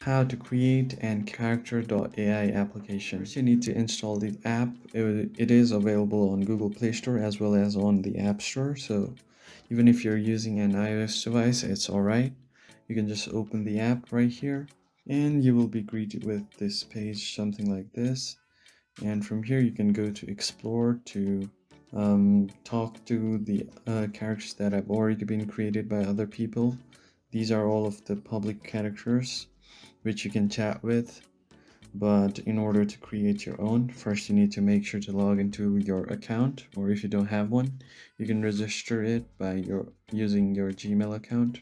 How to create an character.ai application. First, you need to install the app. It is available on Google Play Store as well as on the App Store. So even if you're using an iOS device, it's alright. You can just open the app right here and you will be greeted with this page, something like this. And from here you can go to explore to talk to the characters that have already been created by other people. These are all of the public characters which you can chat with, but in order to create your own, first you need to make sure to log into your account, or if you don't have one, you can register it by using your Gmail account.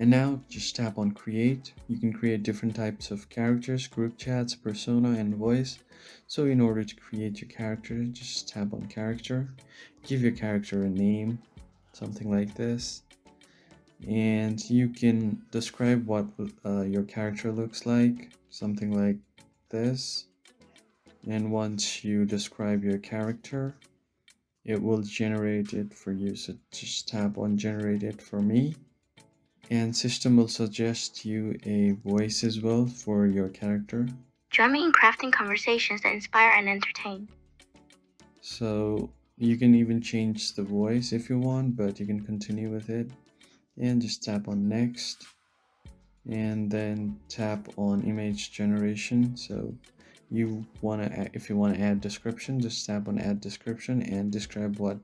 And now just tap on create. You can create different types of characters, group chats, persona, and voice. So in order to create your character, just tap on character, give your character a name, something like this, and you can describe what your character looks like, something like this. And once you describe your character, it will generate it for you. So just tap on generate it for me, and system will suggest you a voice as well for your character. Join me in crafting conversations that inspire and entertain. So you can even change the voice if you want, but you can continue with it. And just tap on next, and then tap on image generation. So you want to, if you want to add description, just tap on add description and describe what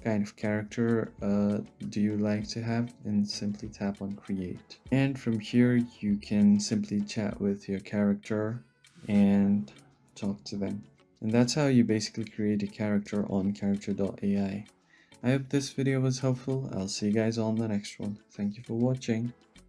kind of character do you like to have, and simply tap on create. And from here you can simply chat with your character and talk to them. And that's how you basically create a character on character.ai. I hope this video was helpful. I'll see you guys on the next one. Thank you for watching.